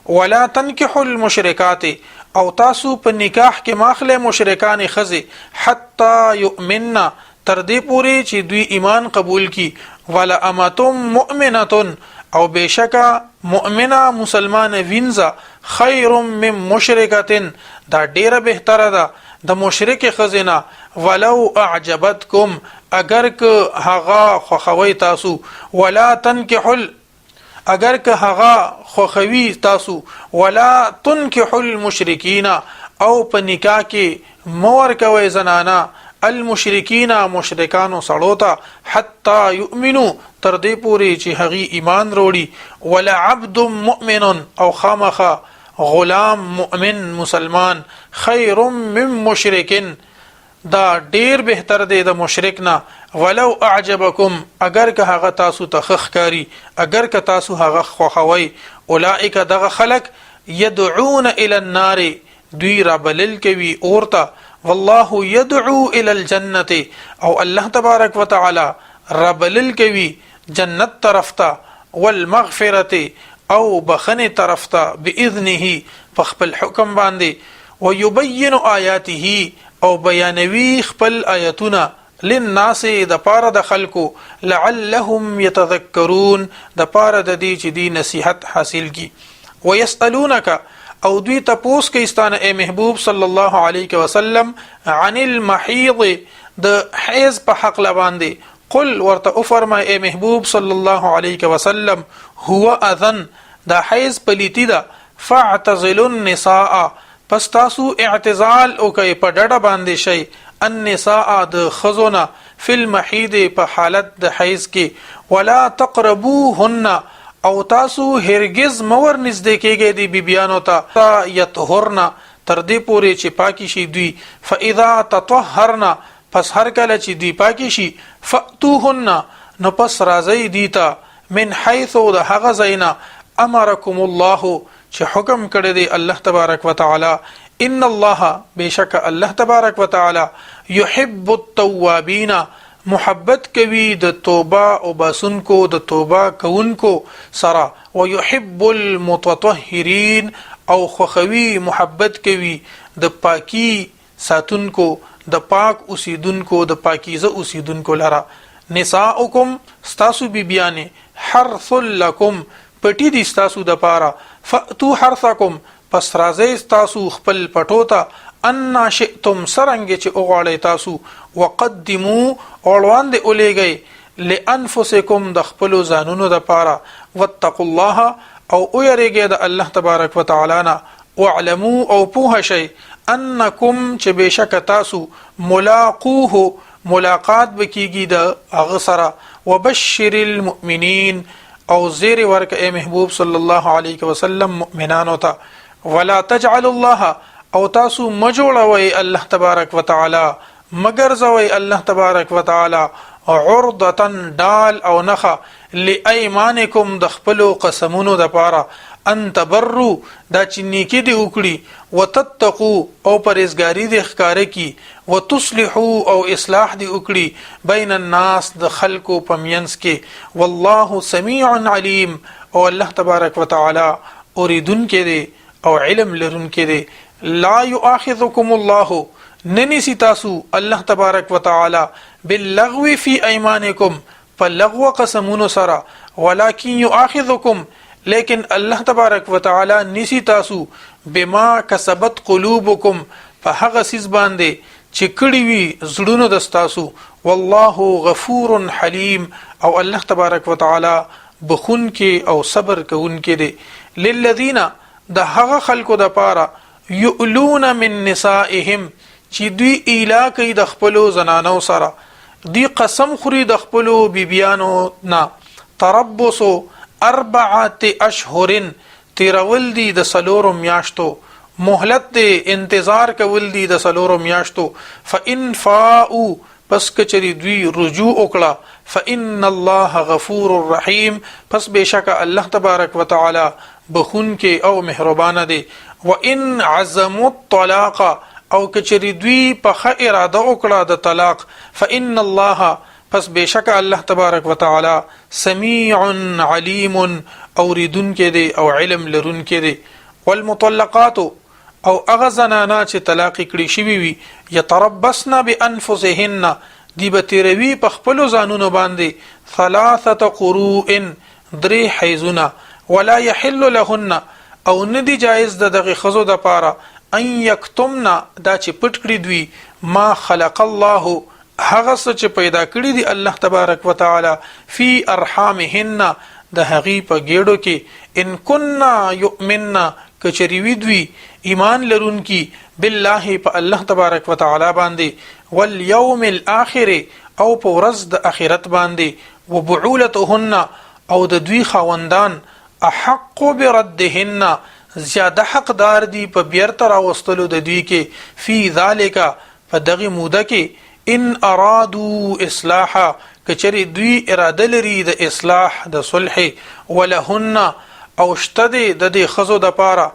ولا تنكحوا المشركات او تاسو په نکاح کې ماخله مشرکان خزي حتا يؤمننا تر دې پوري چې دوی ایمان قبول کی ولا امتم مؤمنه او بشکا مؤمنه مسلمان وینځه خیر من مشرکه دا ډیره بهتره ده د مشرک خزینه ولو اعجبتکم اگر که هغه خوخوي تاسو ولا تنكحوا اگر که هغه خوخوي تاسو ولا تنكحوا المشرکین او په نکاح کې مور کوي زنانا المشرکین مشرکانو سړو ته حتا یؤمنو تر دې پوري چې هغه ایمان وروړي ولا عبد مؤمن او خامخه غلام مؤمن مسلمان خیر من مشرکن دا ډیر بهتر دی د مشرک نه ولو اعجبکم اگر که هغه تاسو ته خخکاری اگر که تاسو هغه خوخوي اولئک دغه خلق يدعون الى النار دوی را بلل کوي اورته والله يدعو الى الجنه او الله تبارک وتعالى ربلل کوي جنت طرفته والمغفرة او بخنه طرفته باذنه فخپل حکم باندې ويبين آیاته او بیانوي خپل آیاتونه للناس د پاره د خلکو لعلهم يتذكرون د پاره د دې چې دی نصیحت حاصل کی ويسالونك او دوی تپوس کې استانه اے محبوب صلی الله علیه وسلم عن المحيض د حیض په حق لباندې قل ورته فرمای اے محبوب صلی الله علیه وسلم هو اذن د حیض پلیتی دا فاعتزلوا النساء پس تاسو اعتزال او کوي په ډډه باندې شي النساء د خزونه فی المحیض په حالت د حیض کې ولا تقربوهن او تاسو هرگز مور نزدې کېږئ دی بیبیانو ته یطهرن تر دې پورې چې پاکی شي دوی فاذا تطهرن پس هر کله چې دوی پاکی شي فاتوهن نو پس راځي دیتا من حيث د هغه زینا امرکم الله چې حکم کړی دی الله تبارک وتعالى ان الله بشک الله تبارک وتعالى يحب التوابین محبت کوي د توبه او باسونکو د توبه کوونکو سره ويحب المتطهرین او خوخوي محبت کوي د پاکي ساتونکو د پاک اوسیدونکو د پاکیزه اوسیدونکو لره نساؤکم ستاسو بیبیانه حرث لکم پټی دي ستاسو د پاره فاتو حرثکم پس راځي ستاسو خپل پټو ته ان شئتم سرنګ چې اوغړی تاسو وقدموا اولوان دی الیږي لانفسکم د خپل ځانونو د پاره واتقوا الله او یریږي د الله تبارک وتعالى نه واعلموا او پوه شئ انکم چې بشک تاسو ملاقوه ملاقات بکیږي د هغه سره وبشر المؤمنین او زیر ورک اے محبوب صلی الله علیه وسلم مؤمنانو ته ولا تجعل الله او تاسو مجوړوي الله تبارک وتعالى مگر زوي الله تبارک وتعالى عرضه دال او نخه لایمانکم د خپل قسمونو د پاره ان تبروا دا چې نیکی دی وکړي وتتقوا او پرهیزګاری دی ښکارا کی وتصلحوا او اصلاح دی وکړي بین الناس د خلقو پمینس کې والله سمیع علیم او الله تبارک وتعالى اوریدن کې دی او علم لرون کې دی لا یؤاخذکم الله ننسی تاسو الله تبارک وتعالى باللغو فی ایمانکم فلغو قسمون سرا ولكن یؤاخذکم لیکن الله تبارک وتعالى نسی تاسو بما کسبت قلوبکم فهغه سیز باندې چې کړي وي زړونو د تاسو والله غفور حلیم او الله تبارک وتعالى بخون کې او صبر کوونکې دی للذین د هغه خلکو د پاره یؤلون من نسائهم چې دوی ایلا کوي د خپل زنانو سره دی قسم خوري د خپل بیبیانو نه تربص 4 اشهر تیرول دی د سلور میاشتو مهلت دی انتظار کول دی د سلور میاشتو فان فاءوا پس کچری دوی رجوع وکړه فان الله غفور رحیم پس بشک الله تبارک وتعالى بخون کې او مهربان دی وان عزموا الطلاق او کچری دوی په اراده وکړه د طلاق فان الله پس بشک الله تبارک وتعالى سمیع علیم اوریدون کې دی او علم لرون کې دی. والمطلقات او اغه زنانا چې طلاق کړي شوی وي یتربصن بانفسهن دی به تیروي په خپل ځانونو باندې 3 قروء 3 حیزونه ولا يحل لهن او ندی جایز دغه خزو د پاره ان یکتمنا دا چې پټ کړی دوی ما خلق الله هغه څه چې پیدا کړی دی الله تبارک وتعالى فی ارحامهن د هغي په ګېډو کې ان كنا یؤمننا کچری وی دوی ایمان لرون کی بالله په الله تبارک وتعالى باندې والیوم الاخر او په ورځ د اخرت باندې وبعولتهن او د دوی خاوندان احق بردهن زیاده حقدار دی په بیرته راوستلو د دوی کې فی ذالک په دغه موده کې ان ارادو اصلاحا کچری دوی اراده لري د اصلاح د صلح ولهن او شته د خزو د پاره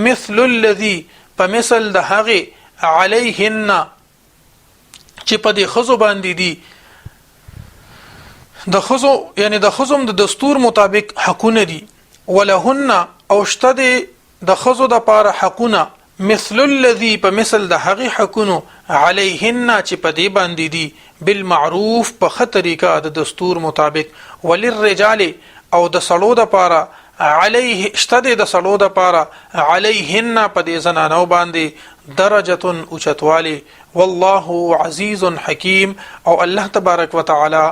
مثل الذي په مثل د هغه علیهن چې په د خزو باندې دي د خزو یعنی د خزم د دستور مطابق حقونه دي ولهن او شته د خزو د پاره حقونه مثل الذي په مثل د هغه حقونو علیهن چې په دې باندې دي بالمعروف په خطریقه د دستور مطابق وللرجال او د سړو د پاره علیه شته د سړو د پاره علیهن په دې زنانو باندې درجه اوچتوالی والله عزیز حکیم او الله تبارک وتعالى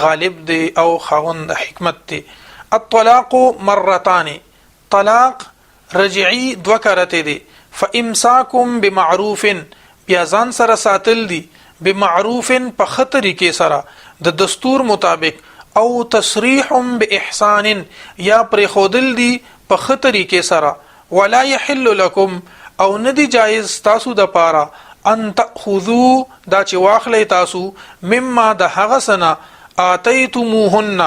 غالب دی او خاوند حکمت دی. الطلاق مرتان طلاق رجعی دو کرته دی فامساکم بمعروف بیا ځان سره ساتل دی بمعروف په خطرې کې سره د دستور مطابق او تصریح باحسان یا پر خودل دی په خطرې کې سره ولا يحل لكم او ندی جایز تاسو د پاره ان تاخذوا دا چې واخلې تاسو مما د هغه سنا اتیتموهن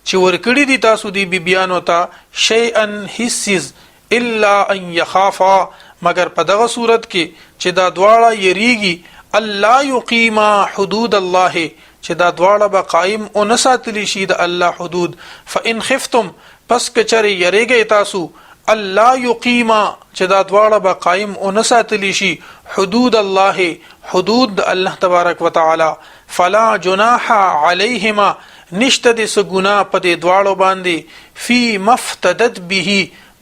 چې ورکړی دي تاسو دی بیبیانو ته شیئا حسز الا ان يخافا مگر په دغه صورت کې چې دا دواړه یریږي الله یقیما حدود الله چې دا دواړه به قائم او نساتلی شي د الله حدود فان خفتم پس کچره یریږي تاسو الله یقیما چې دا دواړه به قائم او نساتلی شي حدود الله حدود د الله تبارک وتعالى فلا جناح علیهما نشته د سګنا په دې دواړو باندې فی مفتدت به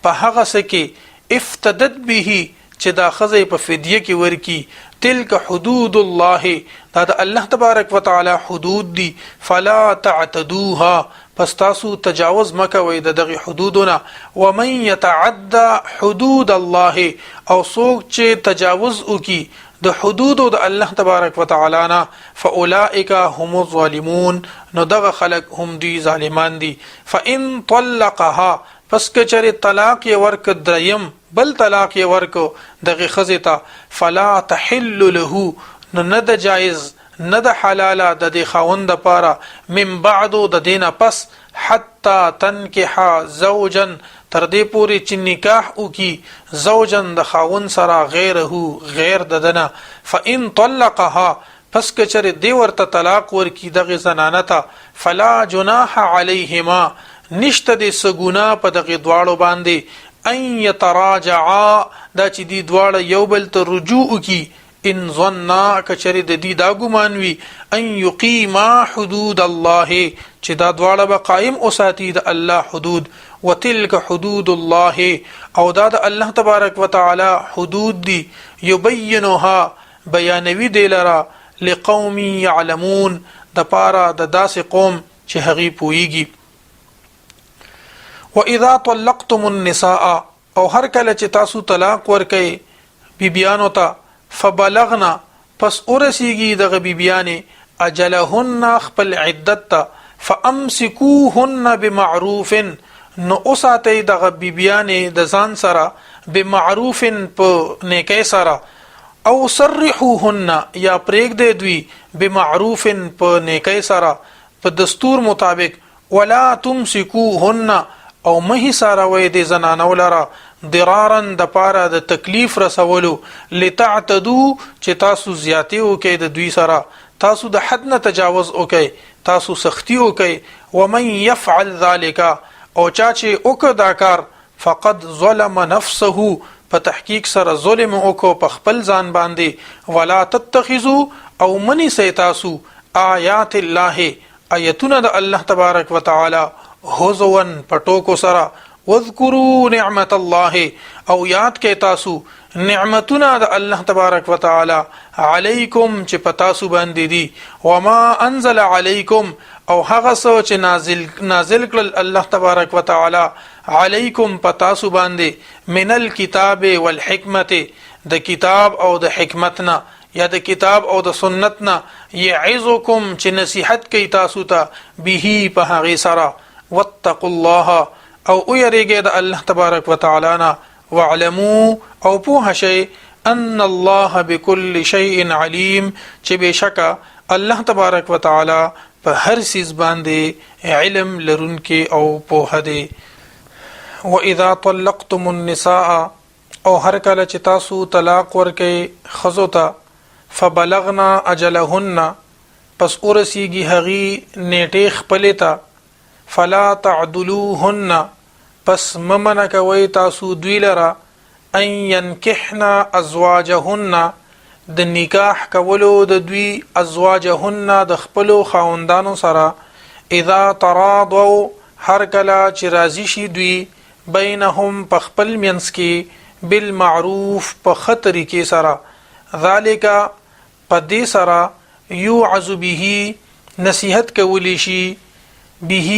په هغه سکه افتدت به چې دا خزه په فدیه کې ورکی تلک حدود الله دا د الله تبارک وتعالى حدود دي فلا تعتدوها پس تاسو تجاوز مکوئ دغه حدودونه ومن يتعدى حدود الله او څوک چې تجاوز وکي د حدود د الله تبارک وتعالى نه فاولئک هم الظالمون نو دغه خلق هم دي ظالمان دي. فان طلقها پس کچره طلاق یې ورک دریم بل طلاق یې ورکو دغه خزه ته فلا تحل له نو نه د جایز نه د حلاله د خاوند لپاره من بعد د دینه پس حتا تنکح زوجا تر دې پوری چې نکاح وکي زوجن د خاوند سره غیره غیر ددنه فان طلقها پس کچره دی ورته طلاق ورکی دغه زنانه ته فلا جناح علیهما نشته د سګونا په دغه دواړو باندې ان يتراجعا دا چې دی دواړه یو بل ته رجوع کی ان ظننا کچری د دې دا ګمان وی ان یقیما حدود الله چې دا دواړه به قائم او ساتي د الله حدود وتلک حدود الله او دا د الله تبارک وتعالى حدود دی یبینها بیانوی دی لرا لقوم يعلمون د پارا د داسې قوم چې هغه پويږي. واذا طلقتم النساء او هر کله چې تاسو طلاق ورکئ بیبیانو ته فبلغنا پس ورسیږي دغه بیبیانې اجلهن خپل عدت ته فامسكوهن بمعروف نو اوساتئ دغه بیبیانې د ځان سره بمعروف په نیکۍ سره او صرحوهن یا پرېږدئ دوی بمعروف په نیکۍ سره په دستور مطابق ولا تمسكوهن او مهي ساروي د زنانو لرا ضرارن د پاره د تکلیف رسولو لتعتدو چې تاسو زیاتیو کې د دوی سره تاسو د حد نه تجاوز وکئ، تاسو سختی وکئ. ومن يفعل ذلك او چا چې وکړ دا کار فقد ظلم نفسه په تحقیق سره ظلم وکړو په خپل ځان باندې. ولا تتخذوا او منی سي تاسو آیات الله آیتونه د الله تبارک وتعالى هزوا پټوکو سره. واذکروا نعمت الله او یاد کې تاسو نعمتونه د الله تبارک وتعالى علیکم چې پتاسو باندې دي. وما انزل علیکم او هغه څه چې نازل کړل الله تبارک وتعالى علیکم پتاسو باندې من الكتاب والحکمت د کتاب او د حکمتنا یا د کتاب او د سنتنا. یعظکم چې نصیحت کوي تاسو ته به په هغه سره. واتقوا الله او یریږئ د الله تبارک وتعالى نه. واعلموا او پوه شئ ان الله بكل شيء عليم چې بشکا الله تبارک وتعالى په هر سیز باندې علم لرونکي او پوه دی. واذا طلقتم النساء او هر کله چې تاسو طلاق ورکئ خزو ته فبلغنا اجلهن پس ورسیږي هغي نیټه خپل ته فلا تعدلوهن پس ممنه کوي تاسو دوی لره ان ينكحنا ازواجهن د نکاح کولو د دوی ازواجهن د خپل خاوندانو سره. اذا تراضوا هر کله چې راضي شي دوی بینهم په خپل منځ کې بالمعروف په ښه طریقې سره. ذالک په دې سره یوعظ به نصیحت کولی شي به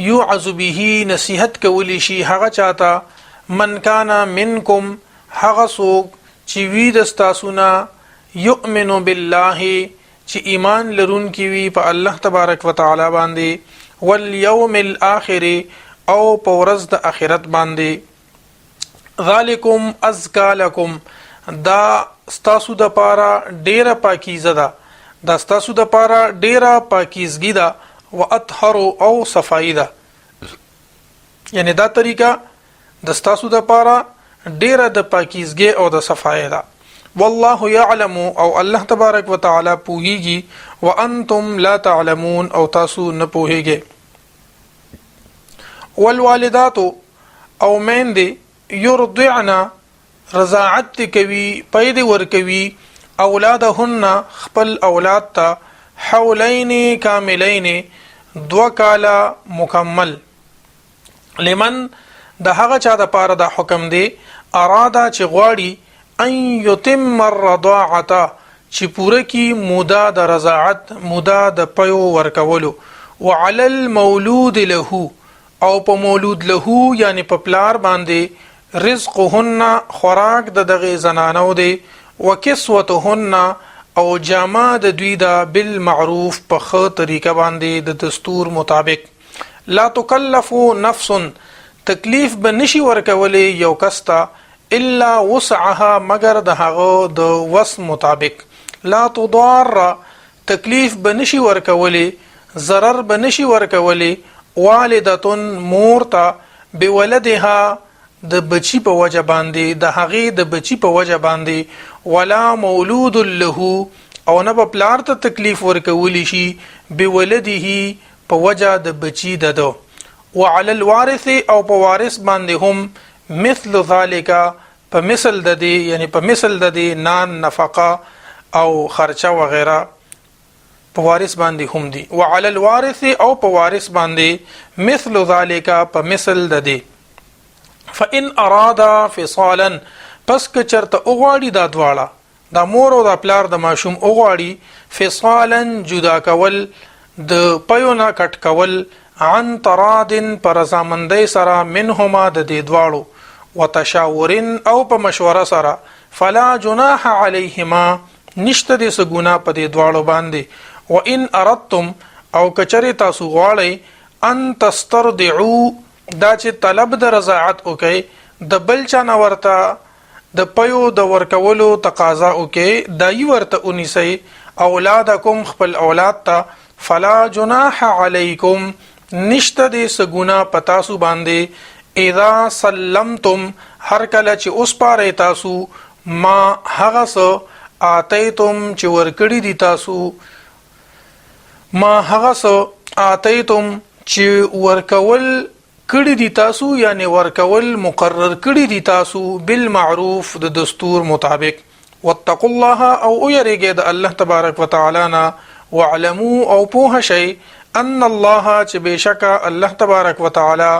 یوعظ به نصیحت کولی شي هغه چاته من کان منکم هغه څوک چې وی د تاسو نه یؤمن بالله چې ایمان لرونکي وي په الله تبارک وتعالى باندې والیوم الاخر او په ورځ د آخرت باندې. ذالکم ازکا لکم دا ستاسو د پاره ډیره پاکیزه ده، دا ستاسو د پاره ډیره پاکیزګي ده. واطهر او صفائی ده، یعنی دا طریقه د ستاسو د پاره ډیره د پاکیزګي او د صفائی ده. والله يعلم او الله تبارک وتعالى پوهیږي وانتم لا تعلمون او تاسو نه پوهیږئ. والوالدات او میندې یرضعن رضاعت کوي پید ور کوي اولادهن خپل اولاد ته حولین کاملین 2 کالا مکمل. لمن د هغه چا د پاره د حکم دی اراده چې غواړي ان یتم الرضاعه چې پوره کی موده د رضاعت موده د پيو ورکولو. وعلى المولود له او په مولود له یعنی په پلار باندې رزقهن خوراک د دغه زنانو دی. وکسوتهن او جامه د دوی دا بالمعروف په ښه طریقه باندې د دستور مطابق. لا تکلف نفس تکلیف به نشي ورکولې یو کستا الا وسعها مگر د هغه د وس مطابق. لا تضار تکلیف به نشي ورکولې ضرر به نشي ورکولې والدة مورتا بولدها د بچی په وجه باندې د هغې د بچی په وجه باندې. ولا مولود له او نه په پلار ته تکلیف ورکولی شي بولده په وجه د بچی ددو. وعلى الوارث او په وارث باندې هم مثل ذلك په مثل د دې یعنی په مثل د دې نان نفقه او خرچه وغیرہ په وارث باندې هم دي. وعلى الوارث او په وارث باندې مثل ذلك په مثل د دې. فإن ارادا فصالا پس که چرته اوغواړي دا دواړه دا مور او دا پلار د ماشوم اوغواړي فصالا جدا کول د پيونه کټ کول عن ترادن پر رضامندۍ سره منهما د دې دواړو وتشاورن او په مشوره سره فلا جناح علیهما نشته د سګونه په دې دواړو باندې. وان اردتم او کچری تاسو غواړئ ان تسترضعوا دا چې طلب د رضاعت وکي د بل چا نه ورته د پيو د ورکولو تقاضا وکي دای ورته اونیسي اولادکم خپل اولاد ته فلا جناح علیکم نشته د سګونه پتاسو باندې اذا سلمتم هر کله چې اوس پاره تاسو ما هغه سو آتیتم چې ورکړی دي تاسو ما هغه سو آتیتم چې ورکول کړي دي تاسو یعنی ورکول مقرر کړي دي تاسو بالمعروف د دستور مطابق واتقوا الله او يرګه د الله تبارک وتعالى نه واعلموا او په شی ان الله چې بشک الله تبارک وتعالى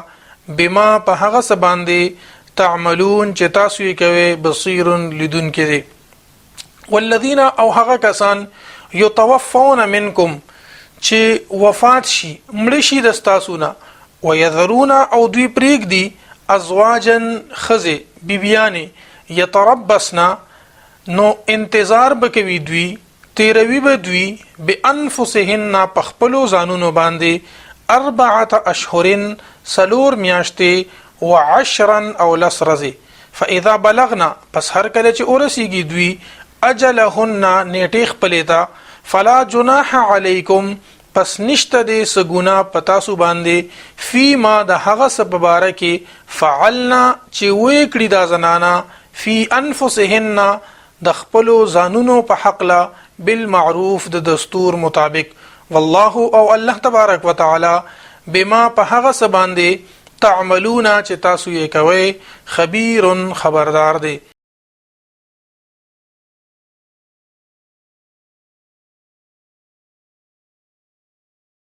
بما په هغه څه باندې تعملون چې تاسو یې کوي بصیر لدون کې والذین او هغه کسان یتوفون منکم چې وفات شي مړ شي د تاسو نه ويذرون او دوی پریک دي ازواجن خزه بیبیانی یتربصنا نو انتظار بکوي دوی تیروي به دوی بانفسهن پخپلو زانونو باندې 4 اشهر سلور میاشتې وعشرا او لسرزه فاذا بلغنا پس هر کله چې ورسیږي دوی اجلهن نیټه خپلتا فلا جناح علیکم پس نشته د سګونا پتا سو باندې فی ما د هغه سبب بارکه فعلنا چې وې کړی دا زنانا فی انفسهن د خپلو زانونو په حق لا بالمعروف د دستور مطابق والله او الله تبارک وتعالى بما په هغه سبب باندې تعملون چې تاسو یې کوي خبير خبردار دی